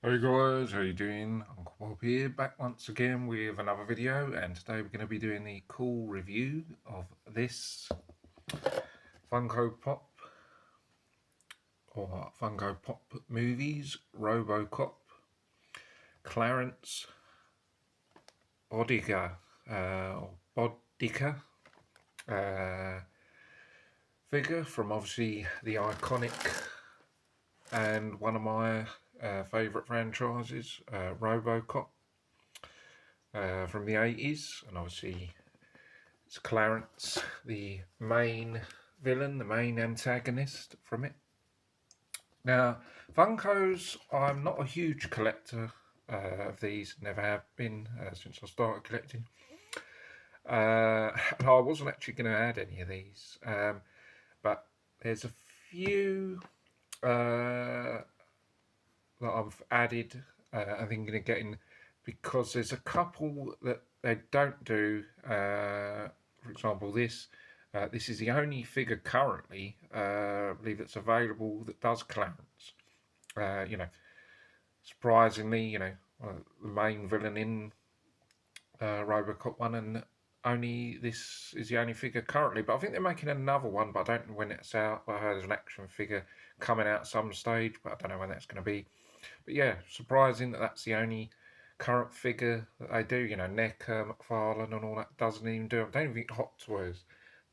Hey guys, how you doing? Uncle Bob here, back once again with another video, and today we're going to be doing the cool review of this Funko Pop or Funko Pop Movies RoboCop Clarence boddicker or boddicker figure from obviously the iconic and one of my favourite franchises, RoboCop. From the 80s, and obviously it's Clarence, the main villain, the main antagonist from it. Now, Funkos, I'm not a huge collector of these, never have been since I started collecting. And I wasn't actually going to add any of these, but there's a few that I've added. I think going to get in because there's a couple that they don't do. For example, this is the only figure currently, I believe, that's available that does Clarence. Surprisingly, the main villain in RoboCop one, and only this is the only figure currently. But I think they're making another one, but I don't know when it's out. I heard there's an action figure coming out some stage, but I don't know when that's going to be. But yeah, surprising that that's the only current figure that they do. NECA, McFarlane, and all that doesn't even do it. I don't even think Hot Toys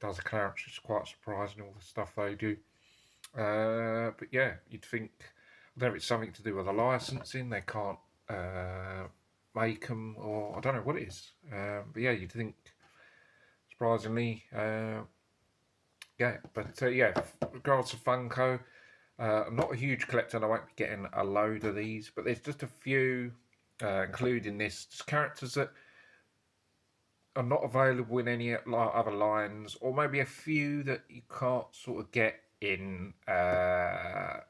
does a Clarence, which is quite surprising, all the stuff they do. But yeah, you'd think, I don't know if it's something to do with the licensing, they can't make them, or I don't know what it is. But yeah, you'd think, surprisingly, yeah. But yeah, regards to Funko, I'm not a huge collector and I won't be getting a load of these, but there's just a few, including this, just characters that are not available in any other lines, or maybe a few that you can't sort of get in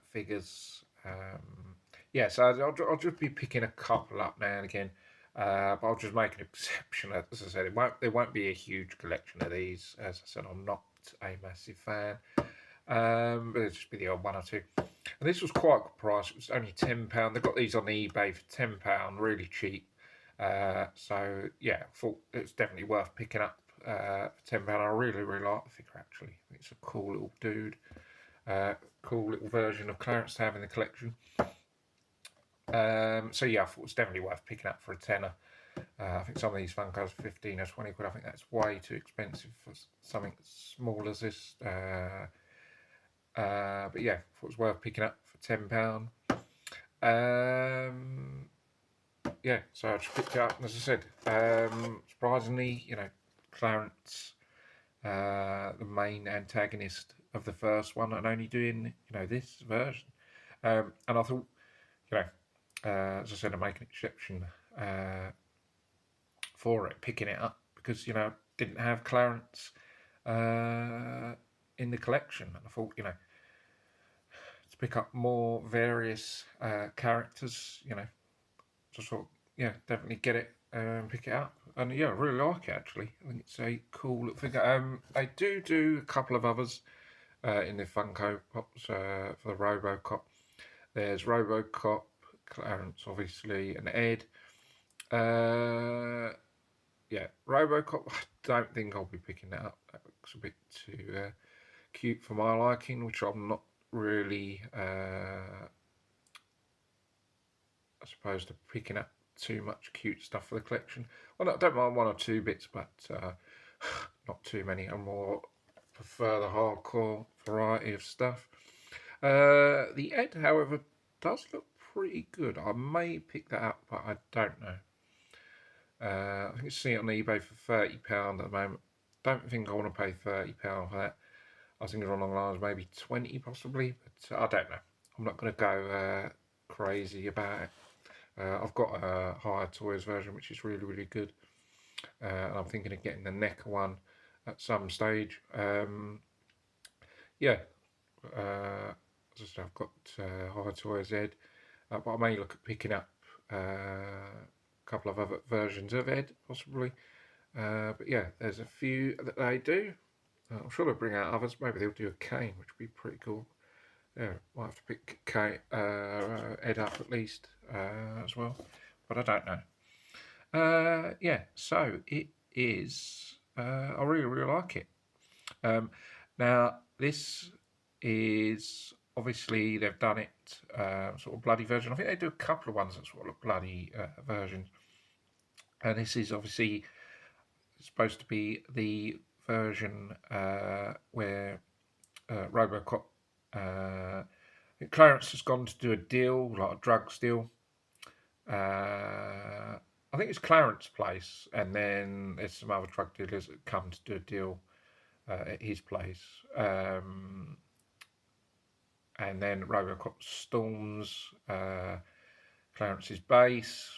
figures. Yeah, so I'll just be picking a couple up now and again, but I'll just make an exception. As I said, there won't be a huge collection of these. As I said, I'm not a massive fan, but it'll just be the odd one or two. And this was quite a good price. It was only £10. They got these on eBay for £10, really cheap. So yeah, I thought it's definitely worth picking up for £10. I really like the figure actually. I think it's a cool little dude, cool little version of Clarence to have in the collection. So yeah, I thought it was definitely worth picking up for a tenner. I think some of these Funkos are 15 or 20 quid. I think that's way too expensive for something as small as this. But yeah, I thought it was worth picking up for £10. Yeah, so I just picked it up, and as I said, surprisingly, Clarence, the main antagonist of the first one, and only doing, this version. And I thought, as I said, I make an exception for it, picking it up, because, didn't have Clarence in the collection. And I thought, to pick up more various characters, just thought, yeah, definitely get it and pick it up. And yeah, I really like it actually. I think it's a cool little figure. I do a couple of others in the Funko Pops for the RoboCop. There's RoboCop, Clarence, obviously, and Ed. Yeah, RoboCop. I don't think I'll be picking that up. That looks a bit too cute for my liking, which I'm not really, I suppose, to picking up too much cute stuff for the collection. Well, I don't mind one or two bits, but not too many. I more prefer the hardcore variety of stuff. The Ed, however, does look pretty good. I may pick that up, but I don't know. I think it's seen it on eBay for £30 at the moment. Don't think I want to pay £30 for that. I think it's along the lines maybe 20 possibly, but I don't know. I'm not going to go crazy about it. I've got a Higher Toys version, which is really good. And I'm thinking of getting the NECA one at some stage. Yeah, as I said, I've got Higher Toys Ed, but I may look at picking up a couple of other versions of Ed, possibly. But yeah, there's a few that they do. I'm sure they'll bring out others. Maybe they'll do a Kane, which would be pretty cool. Yeah, might have to pick Ed up at least. as well, but I don't know. Yeah, so it is. I really like it. Now this is obviously they've done it sort of bloody version. I think they do a couple of ones that sort of bloody versions, and this is obviously supposed to be the version where RoboCop. Clarence has gone to do a deal, like a drugs deal. I think it's Clarence's place, and then there's some other drug dealers that come to do a deal at his place. And then RoboCop storms Clarence's base,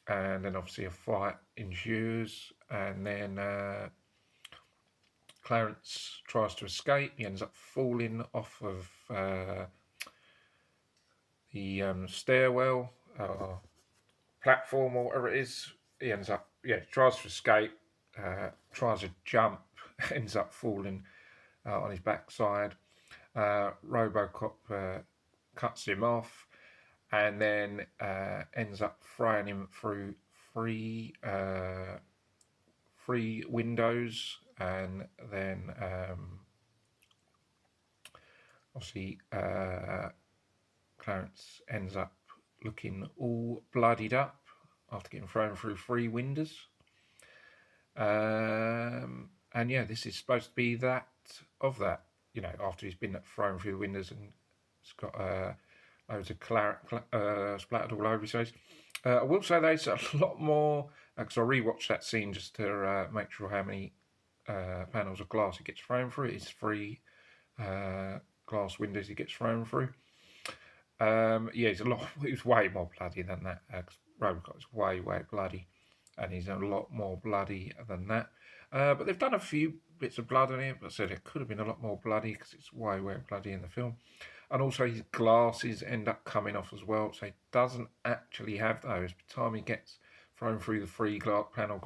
and then obviously a fight ensues, and then Clarence tries to escape. He ends up falling off of the stairwell platform or whatever it is. He ends up, tries to escape, tries to jump, ends up falling on his backside. RoboCop cuts him off, and then ends up throwing him through three windows, and then obviously Clarence ends up looking all bloodied up after getting thrown through three windows. And yeah, this is supposed to be that, after he's been thrown through the windows and it's got loads of splattered all over his face. I will say there's a lot more, because I rewatched that scene just to make sure how many panels of glass he gets thrown through. It's three glass windows he gets thrown through. He's way more bloody than that. RoboCop is way bloody, and he's a lot more bloody than that. But they've done a few bits of blood on it, but I said it could have been a lot more bloody because it's way bloody in the film. And also his glasses end up coming off as well, so he doesn't actually have those. By the time he gets thrown through the three panels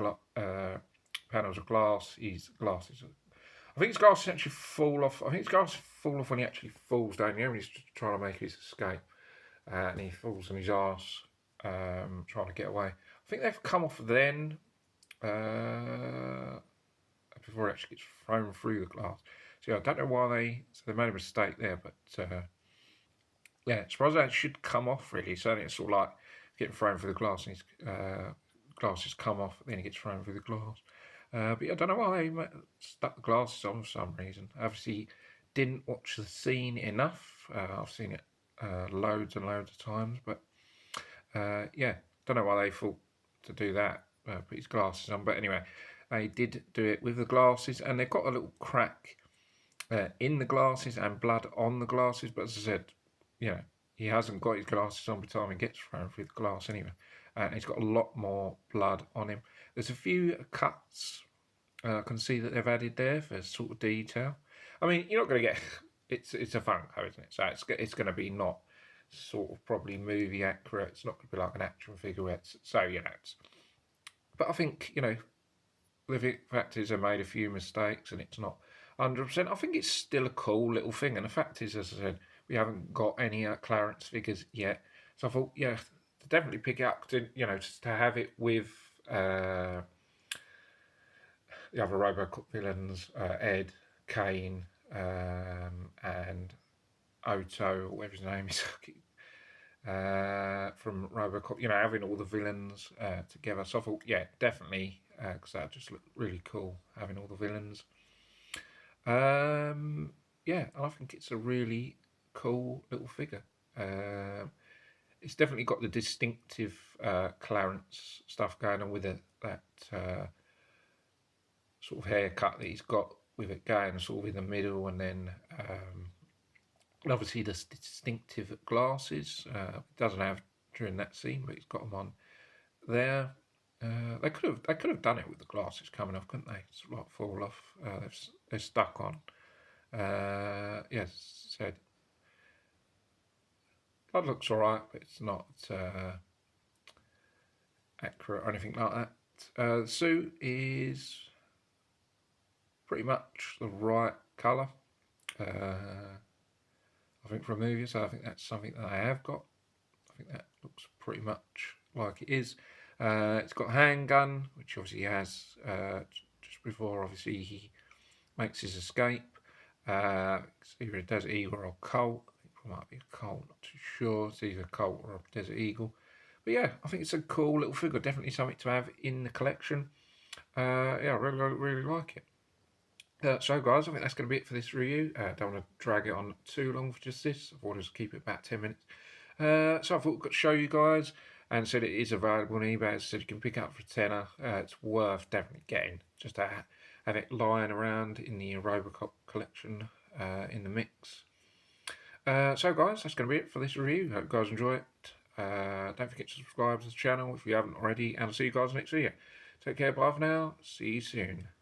of glass, his glasses. I think his glasses actually fall off. I think his glasses fall off when he actually falls down here, and he's trying to make his escape, and he falls on his arse, trying to get away. I think they've come off then, before it actually gets thrown through the glass. So yeah, I don't know why they made a mistake there, but I suppose that should come off really. So it's sort of like getting thrown through the glass, and his glasses come off, then he gets thrown through the glass. But I don't know why they stuck the glasses on for some reason. Obviously, didn't watch the scene enough. I've seen it loads and loads of times, but don't know why they thought to do that. Put his glasses on, but anyway, they did do it with the glasses, and they've got a little crack in the glasses and blood on the glasses. But as I said, he hasn't got his glasses on by the time he gets thrown through the glass anyway. He's got a lot more blood on him. There's a few cuts I can see that they've added there for sort of detail. I mean, you're not going to get it's a Funko, isn't it? So it's going to be not sort of probably movie accurate. It's not going to be like an action figure. So but I think the fact is they made a few mistakes and it's not 100%. I think it's still a cool little thing. And the fact is, as I said, we haven't got any Clarence figures yet. So I thought, to definitely pick it up to just to have it with the other RoboCop villains, Ed, Kane, and Otto, or whatever his name is, from RoboCop. Having all the villains together. So I thought, definitely, because that just looked really cool, having all the villains. And I think it's a really cool little figure. It's definitely got the distinctive Clarence stuff going on with that sort of haircut that he's got, with it going sort of in the middle, and then obviously the distinctive glasses. It doesn't have during that scene, but he's got them on there. They could have done it with the glasses coming off, couldn't they? It's like fall off. They're stuck on. Said that looks alright, but it's not accurate or anything like that. The suit is pretty much the right colour, I think, for a movie, so I think that's something that I have got. I think that looks pretty much like it is. It's got a handgun, which obviously he has just before obviously he makes his escape. It's either a Desert Eagle or a Colt. I think it might be a Colt, not too sure. It's either a Colt or a Desert Eagle. But yeah, I think it's a cool little figure. Definitely something to have in the collection. Yeah, I really like it. So guys, I think that's going to be it for this review. Don't want to drag it on too long for just this. I thought I'd just keep it about 10 minutes. So I thought I'd show you guys and said it is available on eBay. As I said, you can pick it up for a tenner. It's worth definitely getting. Just to have it lying around in the RoboCop collection in the mix. So guys, that's going to be it for this review. Hope you guys enjoy it. Don't forget to subscribe to the channel if you haven't already. And I'll see you guys next video. Take care, bye for now. See you soon.